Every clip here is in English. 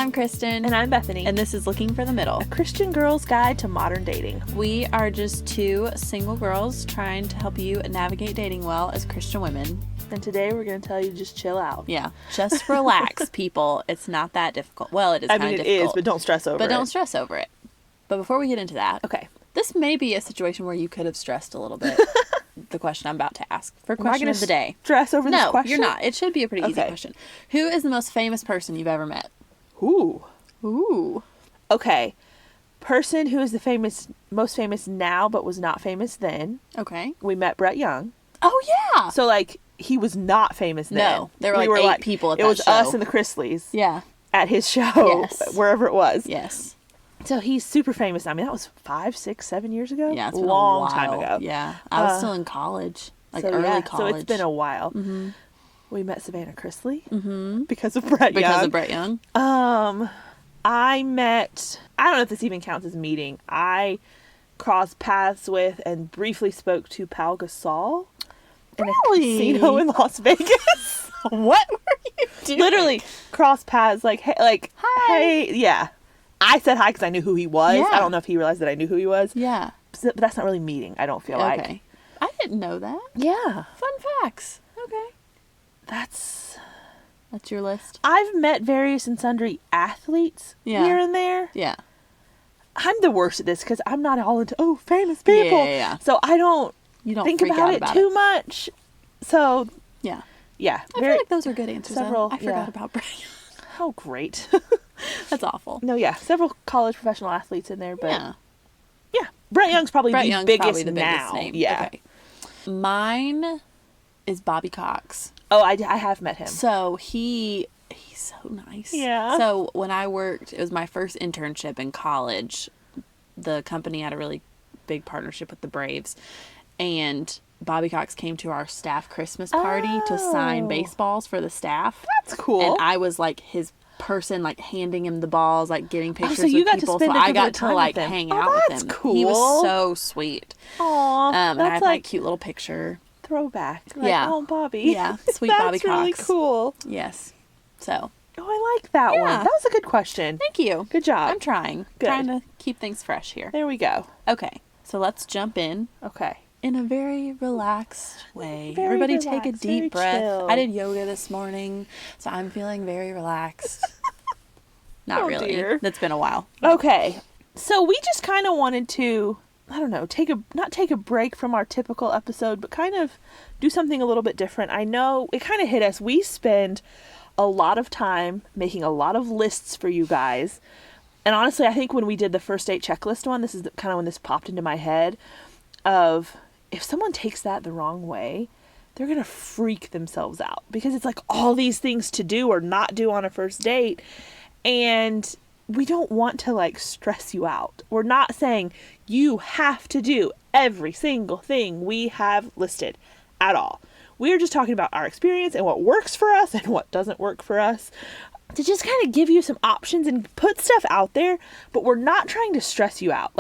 I'm Kristen. And I'm Bethany. And this is Looking for the Middle, a Christian girl's guide to modern dating. We are just two single girls trying to help you navigate dating well as Christian women. And today we're going to tell you to just chill out. Yeah. Just relax, people. It's not that difficult. Well, it is kind of difficult. It is, but don't stress over it. But don't stress over it. But before we get into that, okay, this may be a situation where you could have stressed a little bit. The question I'm about to ask for question of the day. Stress over this question? No, you're not. It should be a pretty easy question. Who is the most famous person you've ever met? Ooh. Okay. Person who is the most famous now, but was not famous then. Okay. We met Brett Young. Oh, yeah. So, he was not famous then. No. There were eight people at that show. It was us and the Chrisleys. Yeah. At his show. Yes. Wherever it was. Yes. So he's super famous. I mean, that was 5, 6, 7 years ago. Yeah, it's been a long while. time ago. Yeah, I was still in college, early college. So it's been a while. Mm-hmm. We met Savannah Chrisley because of Brett Young. Because of Brett Young. I don't know if this even counts as meeting. I crossed paths with and briefly spoke to Pau Gasol in a casino in Las Vegas. What were you doing? Literally crossed paths hi. Hey, yeah. I said hi because I knew who he was. Yeah. I don't know if he realized that I knew who he was. Yeah. But that's not really meeting, I don't feel like. Okay. I didn't know that. Yeah. Fun facts. Okay. That's your list? I've met various and sundry athletes here and there. Yeah. I'm the worst at this because I'm not all into, famous people. Yeah. So I don't think freak about out it too much. So, yeah. Yeah. I feel like those are good answers. I forgot about Brett Young. Oh, great. That's awful. No, yeah. Several college professional athletes in there, but yeah. Brett Young's probably the biggest now. Name. Yeah. Okay. Mine is Bobby Cox. Oh, I have met him. So he's so nice. Yeah. So when I worked, it was my first internship in college. The company had a really big partnership with the Braves, and Bobby Cox came to our staff Christmas party to sign baseballs for the staff. That's cool. And I was his person, handing him the balls, getting pictures so you with got people. To spend so I got to hang out with him. That's cool. He was so sweet. Aww. And I have my cute little picture. Throwback. Yeah. Oh, Bobby. Yeah. Sweet Bobby Cox. That's really cool. Yes. So. Oh, I like that one. That was a good question. Thank you. Good job. I'm trying. Good. Trying to keep things fresh here. There we go. Okay. So let's jump in. Okay. In a very relaxed way. Very Everybody relaxed, take a deep breath. chill. I did yoga this morning, so I'm feeling very relaxed. Not really. Dear. That's been a while. Okay. So we just kind of wanted to, I don't know, not take a break from our typical episode, but kind of do something a little bit different. I know it kind of hit us. We spend a lot of time making a lot of lists for you guys. And honestly, I think when we did the first date checklist one, this is kind of when this popped into my head of, if someone takes that the wrong way, they're going to freak themselves out because it's all these things to do or not do on a first date. And we don't want to stress you out. We're not saying you have to do every single thing we have listed at all. We're just talking about our experience and what works for us and what doesn't work for us, to just kind of give you some options and put stuff out there, but we're not trying to stress you out.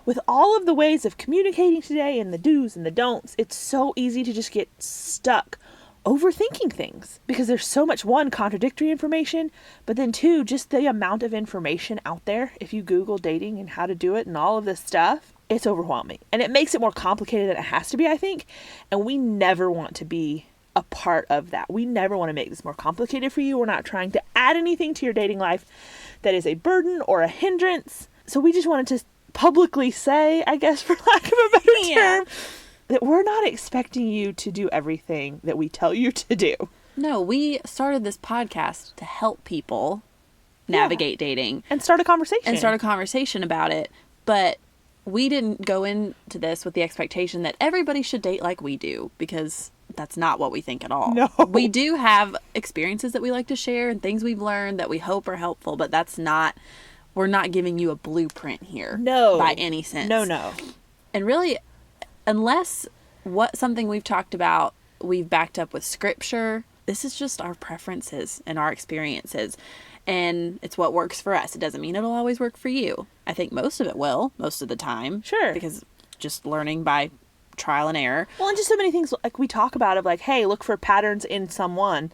With all of the ways of communicating today and the do's and the don'ts, it's so easy to just get stuck overthinking things because there's so much, one, contradictory information, but then two, just the amount of information out there. If you Google dating and how to do it and all of this stuff, it's overwhelming. And it makes it more complicated than it has to be, I think. And we never want to be a part of that. We never want to make this more complicated for you. We're not trying to add anything to your dating life that is a burden or a hindrance. So we just wanted to publicly say, I guess, for lack of a better term, that we're not expecting you to do everything that we tell you to do. No, we started this podcast to help people navigate dating. And start a conversation about it. But we didn't go into this with the expectation that everybody should date like we do, because that's not what we think at all. No. We do have experiences that we like to share and things we've learned that we hope are helpful, but we're not giving you a blueprint here. No. By any sense. No. And really, unless something we've talked about, we've backed up with scripture, this is just our preferences and our experiences. And it's what works for us. It doesn't mean it'll always work for you. I think most of it will, most of the time. Sure. Because just learning by trial and error. Well, and just so many things we talk about of hey, look for patterns in someone.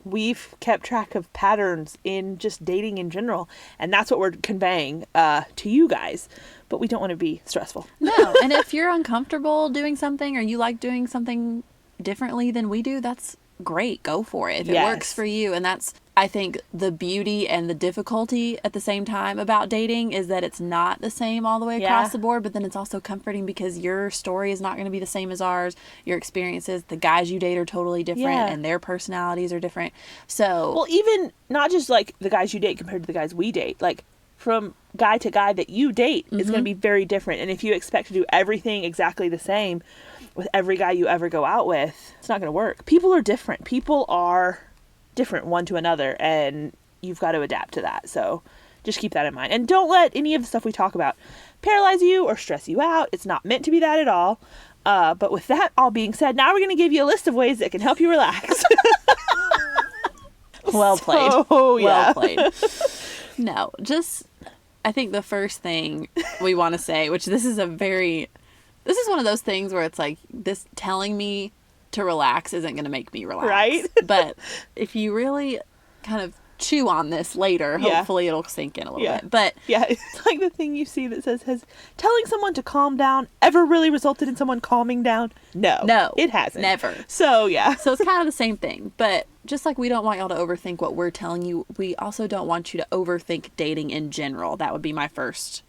we've kept track of patterns in just dating in general, and that's what we're conveying to you guys. But we don't want to be stressful. No, and if you're uncomfortable doing something or you like doing something differently than we do, that's great. Go for it. If it works for you. And that's, I think, the beauty and the difficulty at the same time about dating is that it's not the same all the way across the board, but then it's also comforting because your story is not going to be the same as ours. Your experiences, the guys you date are totally different and their personalities are different. So, well, even not just like the guys you date compared to the guys we date, like from guy to guy that you date is going to be very different. And if you expect to do everything exactly the same with every guy you ever go out with, it's not going to work. People are different. People are different one to another, and you've got to adapt to that. So just keep that in mind. And don't let any of the stuff we talk about paralyze you or stress you out. It's not meant to be that at all. But with that all being said, now we're going to give you a list of ways that can help you relax. well played. Oh, yeah. Well played. No, just, I think the first thing we want to say, which this is one of those things where it's like, this telling me to relax isn't going to make me relax. Right? But if you really kind of chew on this later, hopefully it'll sink in a little bit. But yeah, it's like the thing you see that says, has telling someone to calm down ever really resulted in someone calming down? No, it hasn't. Never. So yeah. So it's kind of the same thing. But just like we don't want y'all to overthink what we're telling you, we also don't want you to overthink dating in general. That would be my first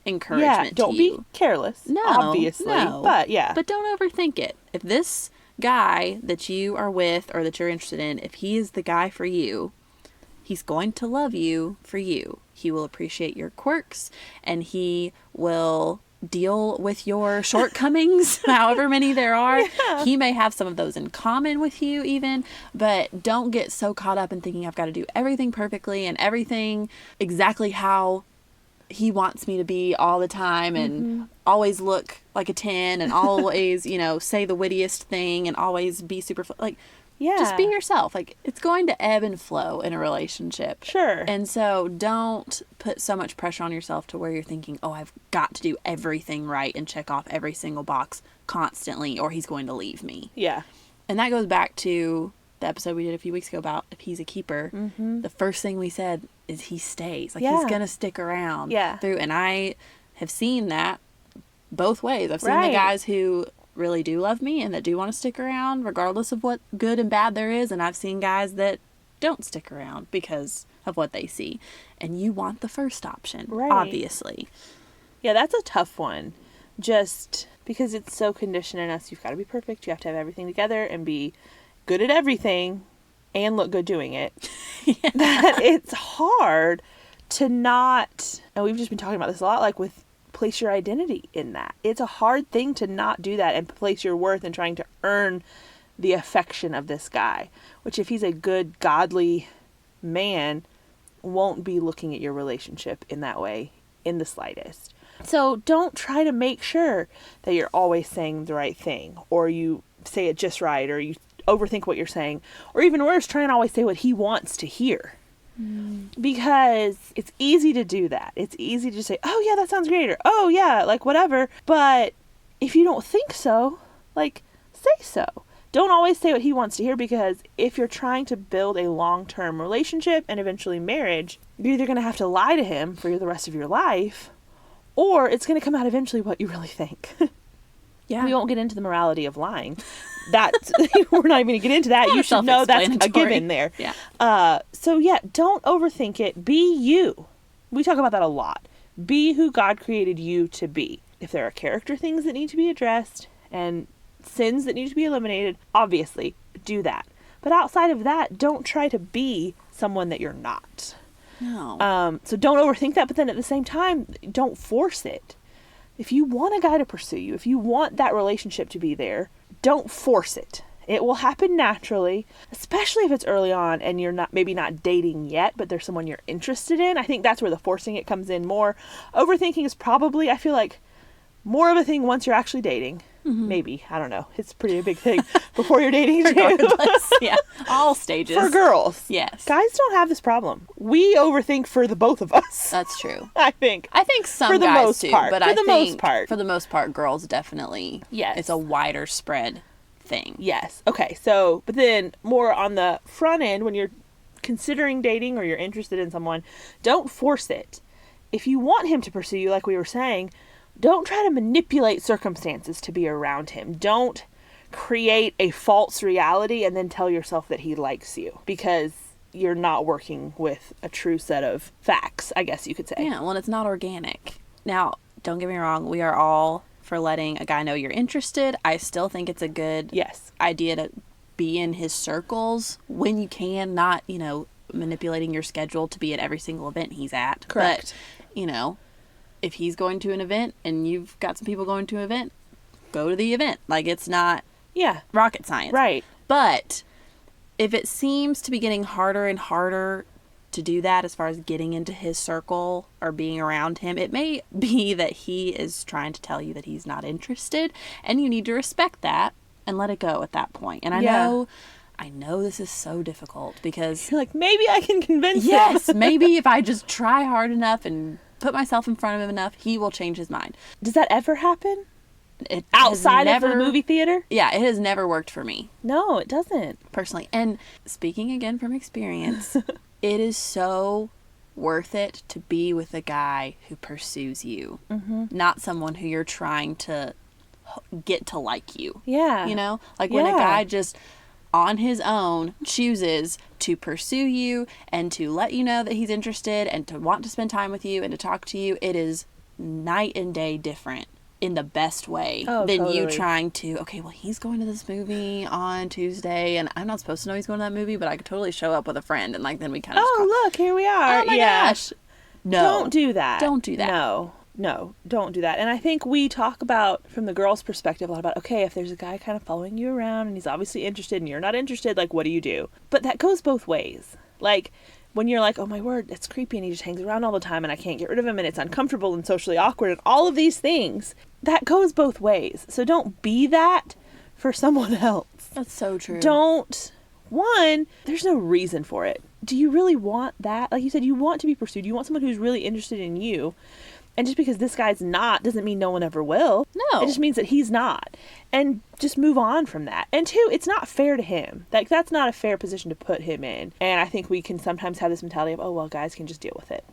encouragement don't to you. be careless, no, obviously. No. But yeah. But don't overthink it. If this guy that you are with or that you're interested in, if he is the guy for you, he's going to love you for you. He will appreciate your quirks, and he will deal with your shortcomings, however many there are. Yeah. He may have some of those in common with you even, but don't get so caught up in thinking I've got to do everything perfectly and everything exactly how he wants me to be all the time and always look like a 10 and always, say the wittiest thing and always be super, just be yourself. Like, it's going to ebb and flow in a relationship. Sure. And so don't put so much pressure on yourself to where you're thinking, oh, I've got to do everything right and check off every single box constantly or he's going to leave me. Yeah. And that goes back to the episode we did a few weeks ago about if he's a keeper. The first thing we said is he stays. Like, he's going to stick around through. And I have seen that both ways. I've seen the guys who really do love me and that do want to stick around regardless of what good and bad there is, and I've seen guys that don't stick around because of what they see, and you want the first option, obviously. Yeah, that's a tough one, just because it's so conditioned in us. You've got to be perfect, you have to have everything together and be good at everything and look good doing it. That it's hard to not, and we've just been talking about this a lot, like with place your identity in that. It's a hard thing to not do that and place your worth in trying to earn the affection of this guy, which if he's a good, godly man, won't be looking at your relationship in that way in the slightest. So don't try to make sure that you're always saying the right thing, or you say it just right, or you overthink what you're saying, or even worse, try and always say what he wants to hear. Because it's easy to do that. It's easy to say, oh yeah, that sounds great, or oh yeah, like whatever. But if you don't think so, like, say so. Don't always say what he wants to hear, because if you're trying to build a long-term relationship and eventually marriage, you're either going to have to lie to him for the rest of your life, or it's going to come out eventually what you really think. Yeah. We won't get into the morality of lying. That's, we're not even going to get into that. You should know that's a given there. Yeah. So yeah, don't overthink it. Be you. We talk about that a lot. Be who God created you to be. If there are character things that need to be addressed and sins that need to be eliminated, obviously do that. But outside of that, don't try to be someone that you're not. No. So don't overthink that, but then at the same time, don't force it. If you want a guy to pursue you, if you want that relationship to be there, don't force it. It will happen naturally, especially if it's early on and you're maybe not dating yet, but there's someone you're interested in. I think that's where the forcing it comes in more. Overthinking is probably, I feel like, more of a thing once you're actually dating. Maybe. I don't know. It's pretty a big thing before you're dating too. Yeah. All stages. For girls. Yes. Guys don't have this problem. We overthink for the both of us. That's true. I think some for the guys most do, part. but for I the think most part. for the most part, girls definitely. Yes. It's a wider spread thing. Yes. Okay. So, but then more on the front end, when you're considering dating or you're interested in someone, don't force it. If you want him to pursue you, like we were saying, don't try to manipulate circumstances to be around him. Don't create a false reality and then tell yourself that he likes you, because you're not working with a true set of facts, I guess you could say. Yeah, well, it's not organic. Now, don't get me wrong, we are all for letting a guy know you're interested. I still think it's a good idea to be in his circles when you can, not, manipulating your schedule to be at every single event he's at. Correct. But, if he's going to an event and you've got some people going to an event, go to the event. Like, it's not rocket science. Right. But if it seems to be getting harder and harder to do that as far as getting into his circle or being around him, it may be that he is trying to tell you that he's not interested, and you need to respect that and let it go at that point. And I know this is so difficult because you're like, maybe I can convince him. Yes, maybe if I just try hard enough and put myself in front of him enough, he will change his mind. Does that ever happen? It outside of the movie theater? Yeah, it has never worked for me. No, it doesn't. Personally. And speaking again from experience, it is so worth it to be with a guy who pursues you, not someone who you're trying to get to like you. Yeah. Like when a guy just on his own chooses to pursue you and to let you know that he's interested and to want to spend time with you and to talk to you, it is night and day different in the best way than you trying to, okay, well, he's going to this movie on Tuesday and I'm not supposed to know he's going to that movie, but I could totally show up with a friend and then we kind of look, here we are. Oh my gosh. No. Don't do that. Don't do that. No, don't do that. And I think we talk about, from the girl's perspective, a lot about, okay, if there's a guy kind of following you around and he's obviously interested and you're not interested, like, what do you do? But that goes both ways. Like, when you're like, oh my word, it's creepy and he just hangs around all the time and I can't get rid of him and it's uncomfortable and socially awkward and all of these things, that goes both ways. So don't be that for someone else. That's so true. There's no reason for it. Do you really want that? Like you said, you want to be pursued. You want someone who's really interested in you. And just because this guy's not doesn't mean no one ever will. No. It just means that he's not. And just move on from that. And two, it's not fair to him. Like, that's not a fair position to put him in. And I think we can sometimes have this mentality of, oh, well, guys can just deal with it.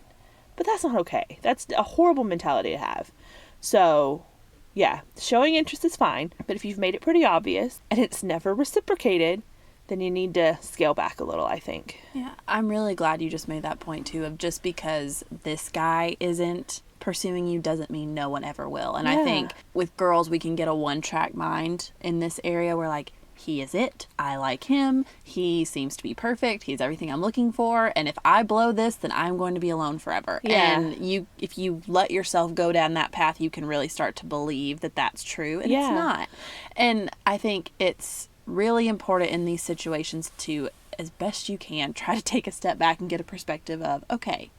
But that's not okay. That's a horrible mentality to have. So, yeah, showing interest is fine. But if you've made it pretty obvious and it's never reciprocated, then you need to scale back a little, I think. Yeah, I'm really glad you just made that point, too, of just because this guy isn't pursuing you doesn't mean no one ever will. And I think with girls, we can get a one-track mind in this area where, like, he is it. I like him. He seems to be perfect. He's everything I'm looking for. And if I blow this, then I'm going to be alone forever. Yeah. And if you let yourself go down that path, you can really start to believe that that's true. And it's not. And I think it's really important in these situations to, as best you can, try to take a step back and get a perspective of, okay,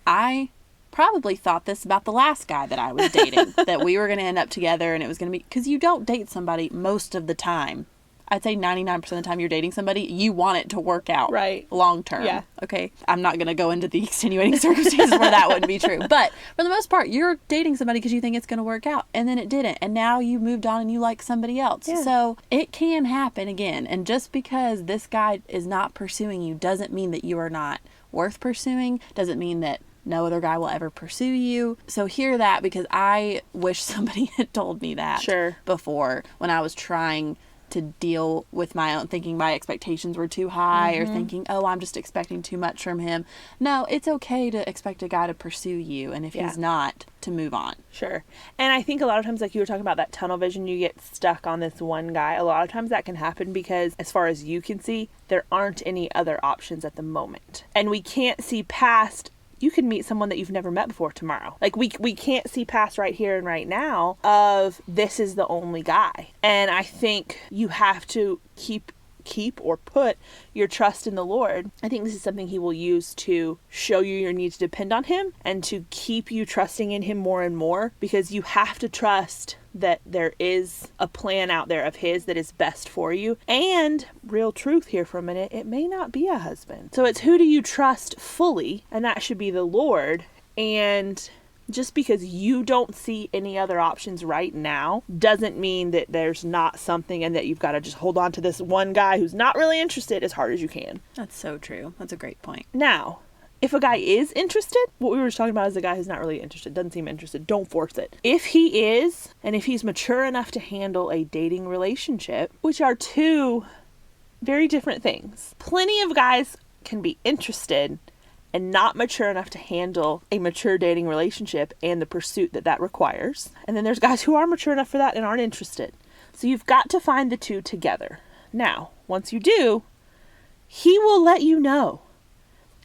I probably thought this about the last guy that I was dating, that we were going to end up together and it was going to be, because you don't date somebody most of the time. I'd say 99% of the time you're dating somebody, you want it to work out long term. Yeah. Okay. I'm not going to go into the extenuating circumstances where that wouldn't be true. But for the most part, you're dating somebody because you think it's going to work out. And then it didn't. And now you moved on and you like somebody else. Yeah. So it can happen again. And just because this guy is not pursuing you doesn't mean that you are not worth pursuing. Doesn't mean that no other guy will ever pursue you. So hear that, because I wish somebody had told me that before when I was trying to deal with my own, thinking my expectations were too high or thinking, oh, I'm just expecting too much from him. No, it's okay to expect a guy to pursue you. And if he's not, to move on. Sure. And I think a lot of times, like you were talking about that tunnel vision, you get stuck on this one guy. A lot of times that can happen because, as far as you can see, there aren't any other options at the moment. And we can't see past. You can meet someone that you've never met before tomorrow. Like, we can't see past right here and right now of this is the only guy. And I think you have to keep or put your trust in the Lord. I think this is something he will use to show you your need to depend on him and to keep you trusting in him more and more, because you have to trust that there is a plan out there of his that is best for you. And real truth here for a minute, it may not be a husband. So it's who do you trust fully? And that should be the Lord. And Just because you don't see any other options right now doesn't mean that there's not something and that you've got to just hold on to this one guy who's not really interested as hard as you can. That's so true. That's a great point. Now, if a guy is interested, what we were just talking about is a guy who's not really interested, doesn't seem interested, don't force it. If he is, and if he's mature enough to handle a dating relationship, which are two very different things. Plenty of guys can be interested and not mature enough to handle a mature dating relationship and the pursuit that requires. And then there's guys who are mature enough for that and aren't interested. So you've got to find the two together. Now, once you do, he will let you know.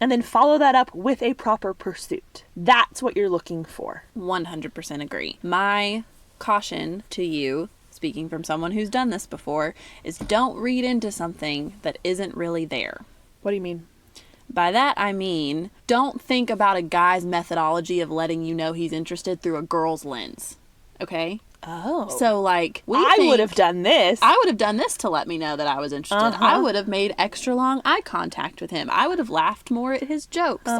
And then follow that up with a proper pursuit. That's what you're looking for. 100% agree. My caution to you, speaking from someone who's done this before, is don't read into something that isn't really there. What do you mean? By that, I mean, don't think about a guy's methodology of letting you know he's interested through a girl's lens. Okay? Oh. So, like, I would have done this. I would have done this to let me know that I was interested. I would have made extra long eye contact with him. I would have laughed more at his jokes.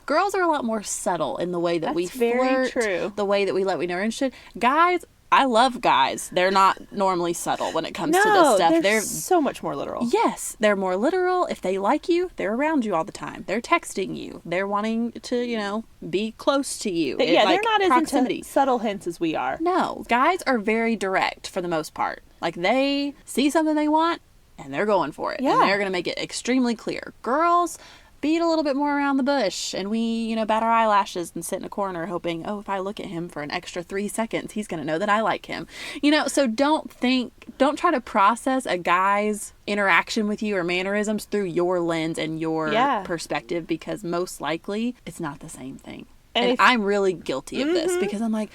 Girls are a lot more subtle in the way that we flirt, true. The way that we let we know we're interested. Guys, I love guys. They're not normally subtle when it comes to this stuff. They're so much more literal. Yes, they're more literal. If they like you, they're around you all the time. They're texting you. They're wanting to, be close to you. They're not as into subtle hints as we are. No, guys are very direct for the most part. Like, they see something they want and they're going for it. Yeah. And they're going to make it extremely clear. Girls beat a little bit more around the bush, and we, bat our eyelashes and sit in a corner hoping, if I look at him for an extra 3 seconds, he's going to know that I like him. So don't try to process a guy's interaction with you or mannerisms through your lens and your perspective, because most likely it's not the same thing. And I'm really guilty of this, because I'm like,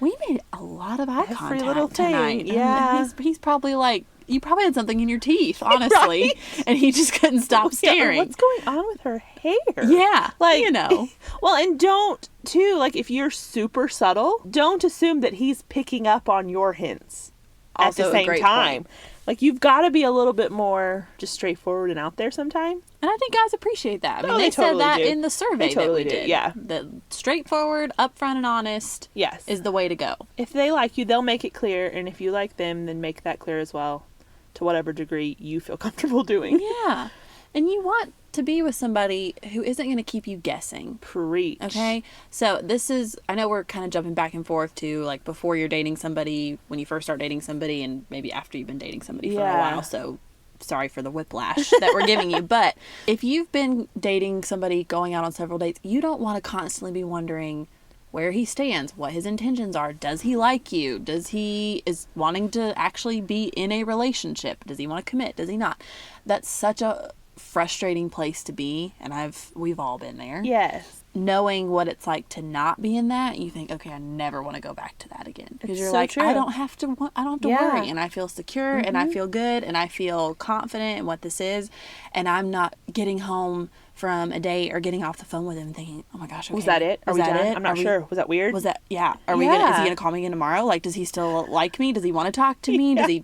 we made a lot of eye contact tonight. Yeah. And he's probably like, you probably had something in your teeth, honestly. Right? And he just couldn't stop staring. What's going on with her hair? Yeah. Well, and don't, too, if you're super subtle, don't assume that he's picking up on your hints also at the same time. Point. You've got to be a little bit more just straightforward and out there sometime. And I think guys appreciate that. I mean, they said that do. in the survey that we did. Yeah. The straightforward, upfront, and honest is the way to go. If they like you, they'll make it clear. And if you like them, then make that clear as well, to whatever degree you feel comfortable doing. Yeah. And you want to be with somebody who isn't going to keep you guessing. Preach. Okay? So this is, I know we're kind of jumping back and forth to before you're dating somebody, when you first start dating somebody, and maybe after you've been dating somebody for a while. So sorry for the whiplash that we're giving you. But if you've been dating somebody, going out on several dates, you don't want to constantly be wondering where he stands, what his intentions are. Does he like you? Does he is wanting to actually be in a relationship? Does he want to commit? Does he not? That's such a frustrating place to be, and we've all been there. Yes. Knowing what it's like to not be in that, you think, okay, I never want to go back to that again, because you're so true. I don't have to worry, and I feel secure, and I feel good, and I feel confident in what this is, and I'm not getting home from a date or getting off the phone with him thinking, oh my gosh, okay, was that it? Was that it? I'm not sure. Was that weird? Was that, yeah. Are we gonna, is he gonna call me again tomorrow? Does he still like me? Does he want to talk to me? Does he,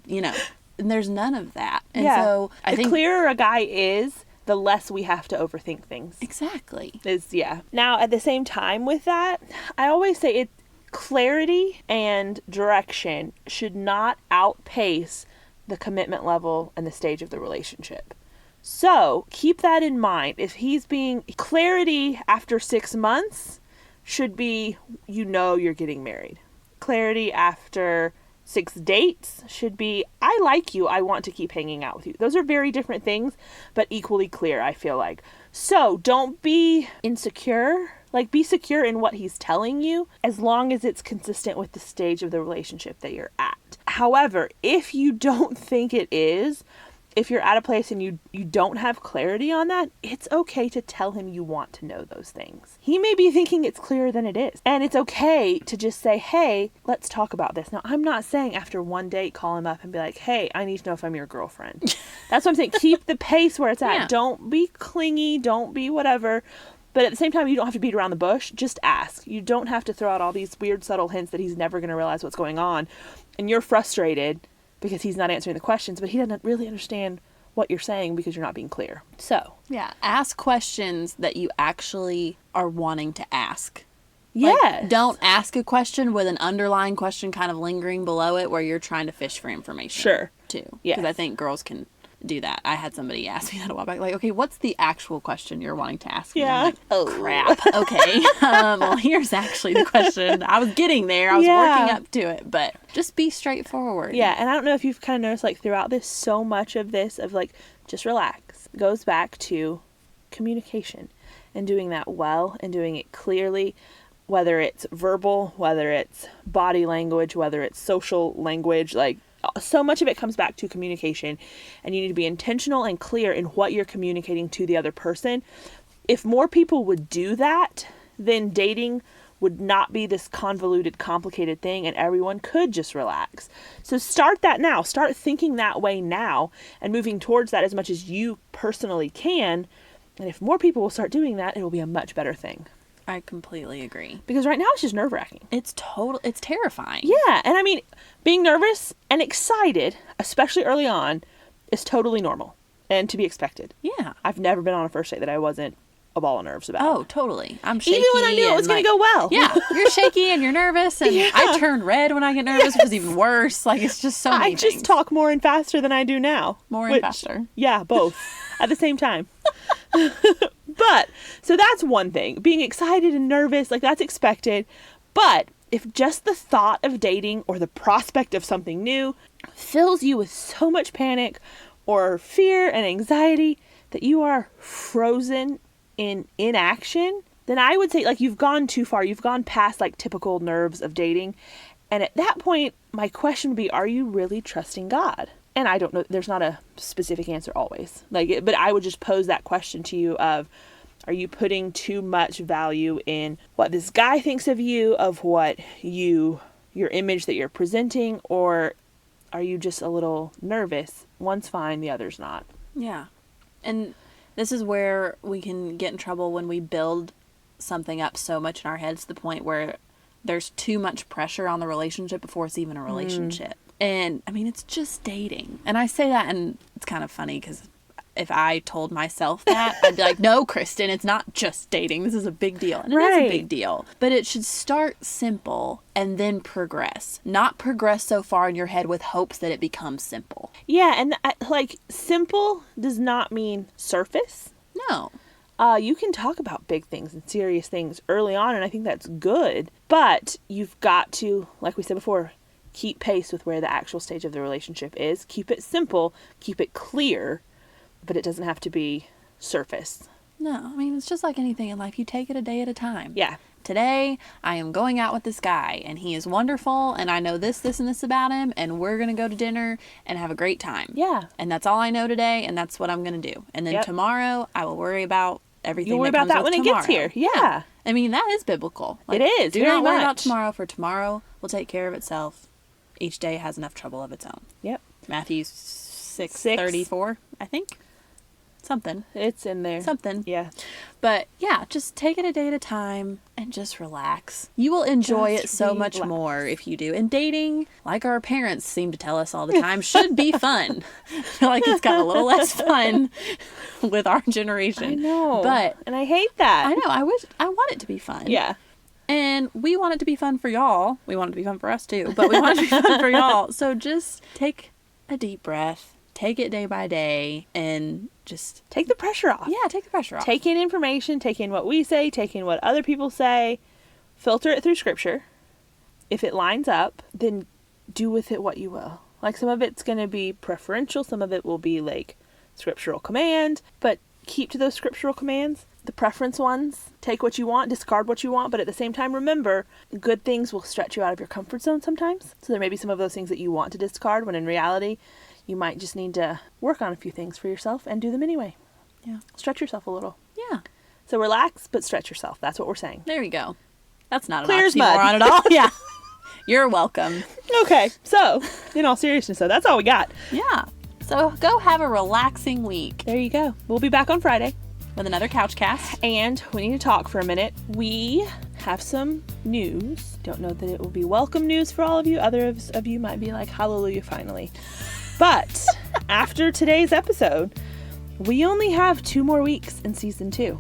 and there's none of that. And so I think the clearer a guy is, the less we have to overthink things. Exactly. Now, at the same time with that, I always say clarity and direction should not outpace the commitment level and the stage of the relationship. So keep that in mind. If he's being clarity after 6 months should be, you're getting married. Clarity after 6 dates should be, I like you, I want to keep hanging out with you. Those are very different things, but equally clear, I feel like. So don't be insecure. Be secure in what he's telling you, as long as it's consistent with the stage of the relationship that you're at. However, if you don't think it is, if you're at a place and you don't have clarity on that, it's okay to tell him you want to know those things. He may be thinking it's clearer than it is. And it's okay to just say, hey, let's talk about this. Now, I'm not saying after one date, call him up and be like, hey, I need to know if I'm your girlfriend. That's what I'm saying. Keep the pace where it's at. Yeah. Don't be clingy. Don't be whatever. But at the same time, you don't have to beat around the bush. Just ask. You don't have to throw out all these weird, subtle hints that he's never going to realize what's going on. And you're frustrated because he's not answering the questions, but he doesn't really understand what you're saying because you're not being clear. So, ask questions that you actually are wanting to ask. Yes. Like, don't ask a question with an underlying question kind of lingering below it where you're trying to fish for information. Sure. Too. Yes. Because I think girls can do that. I had somebody ask me that a while back. Like, okay, what's the actual question you're wanting to ask me? Yeah. I'm like, oh, crap. Okay. Well, here's actually the question. I was getting there. I was working up to it. But just be straightforward. Yeah. And I don't know if you've kind of noticed, like, throughout this, so much of this, of, like, just relax, goes back to communication and doing that well and doing it clearly. Whether it's verbal, whether it's body language, whether it's social language, like so much of it comes back to communication, and you need to be intentional and clear in what you're communicating to the other person. If more people would do that, then dating would not be this convoluted, complicated thing, and everyone could just relax. So start that now. Start thinking that way now and moving towards that as much as you personally can. And if more people will start doing that, it will be a much better thing. I completely agree. Because right now it's just nerve-wracking. It's terrifying. Yeah, and I mean, being nervous and excited, especially early on, is totally normal and to be expected. Yeah. I've never been on a first date that I wasn't a ball of nerves about. Oh, totally. I'm shaky. Even when I knew it was going to go well. Yeah, you're shaky and you're nervous, and I turn red when I get nervous, which is even worse. Like, it's just so many things. I just talk more and faster than I do now. More and faster. Yeah, both. At the same time. But, so that's one thing. Being excited and nervous, like, that's expected. But if just the thought of dating or the prospect of something new fills you with so much panic or fear and anxiety that you are frozen in inaction, then I would say, like, you've gone too far. You've gone past, like, typical nerves of dating. And at that point, my question would be, are you really trusting God? And I don't know, there's not a specific answer always. But I would just pose that question to you of, are you putting too much value in what this guy thinks of you, of what your image that you're presenting, or are you just a little nervous? One's fine, the other's not. Yeah. And this is where we can get in trouble when we build something up so much in our heads to the point where there's too much pressure on the relationship before it's even a relationship. And I mean, it's just dating. And I say that, and it's kind of funny because if I told myself that, I'd be like, no, Kristen, it's not just dating. This is a big deal. And it is a big deal. But it should start simple and then progress. Not progress so far in your head with hopes that it becomes simple. Yeah, and like, simple does not mean surface. No. You can talk about big things and serious things early on, and I think that's good. But you've got to, like we said before, keep pace with where the actual stage of the relationship is. Keep it simple. Keep it clear. But it doesn't have to be surface. No, I mean, it's just like anything in life. You take it a day at a time. Yeah. Today, I am going out with this guy, and he is wonderful, and I know this, this, and this about him, and we're going to go to dinner and have a great time. Yeah. And that's all I know today, and that's what I'm going to do. And then tomorrow, I will worry about everything. You'll worry about that when it gets here. Yeah. I mean, that is biblical. Like, it is. Do not worry about tomorrow, for tomorrow will take care of itself. Each day has enough trouble of its own. Yep. Matthew 6:34, I think. Something. It's in there. Something. Yeah. But yeah, just take it a day at a time and just relax. You will enjoy it so much more if you do. And dating, like our parents seem to tell us all the time, should be fun. I feel like it's got a little less fun with our generation. I know. And I hate that. I know. I want it to be fun. Yeah. And we want it to be fun for y'all. We want it to be fun for us too, but we want it to be fun for y'all. So just take a deep breath. Take it day by day and just take the pressure off. Yeah, take the pressure off. Take in information, take in what we say, take in what other people say, filter it through scripture. If it lines up, then do with it what you will. Like, some of it's going to be preferential, some of it will be like scriptural command, but keep to those scriptural commands. The preference ones, take what you want, discard what you want, but at the same time, remember, good things will stretch you out of your comfort zone sometimes. So there may be some of those things that you want to discard, when in reality, you might just need to work on a few things for yourself and do them anyway. Yeah. Stretch yourself a little. Yeah. So relax, but stretch yourself. That's what we're saying. There you go. That's not clear an oxymoron at all. Yeah. You're welcome. Okay. So, in all seriousness, though, that's all we got. Yeah. So go have a relaxing week. There you go. We'll be back on Friday with another couch cast. And we need to talk for a minute. We have some news. Don't know that it will be welcome news for all of you. Others of you might be like, hallelujah, finally. But after today's episode, we only have 2 more weeks in season 2.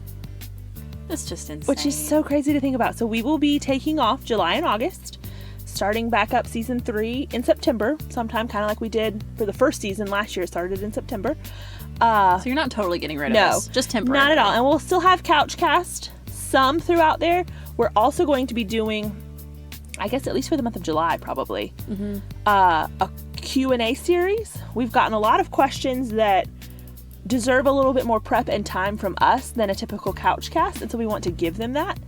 It's just insane. Which is so crazy to think about. So we will be taking off July and August, starting back up season 3 in September, sometime kind of like we did for the first season last year. It started in September. So you're not totally getting rid of us. Just temporarily. Not at all. And we'll still have Couchcast, some throughout there. We're also going to be doing, I guess at least for the month of July probably, a Q&A series. We've gotten a lot of questions that deserve a little bit more prep and time from us than a typical Couchcast, and so we want to give them that.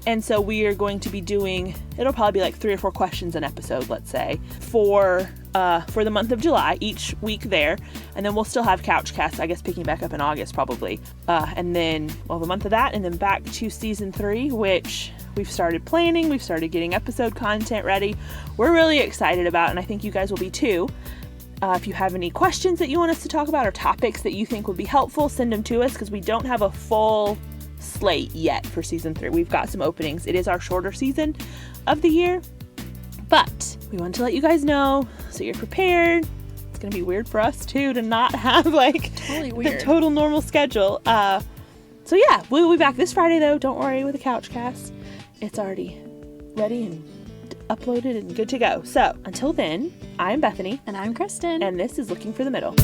And so we are going to be doing, it'll probably be like 3 or 4 questions an episode, let's say, for the month of July, each week there. And then we'll still have Couchcast, I guess, picking back up in August probably. And then, well, the month of that, and then back to season 3, which we've started planning. We've started getting episode content ready. We're really excited about, and I think you guys will be too. If you have any questions that you want us to talk about or topics that you think would be helpful, send them to us, because we don't have a full slate yet for season 3. We've got some openings. It is our shorter season of the year, but we want to let you guys know so you're prepared. It's going to be weird for us too to not have like Totally weird. the total normal schedule. So yeah, we'll be back this Friday though. Don't worry with the Couchcast. It's already ready and uploaded and good to go. So until then, I'm Bethany. And I'm Kristen. And this is Looking for the Middle.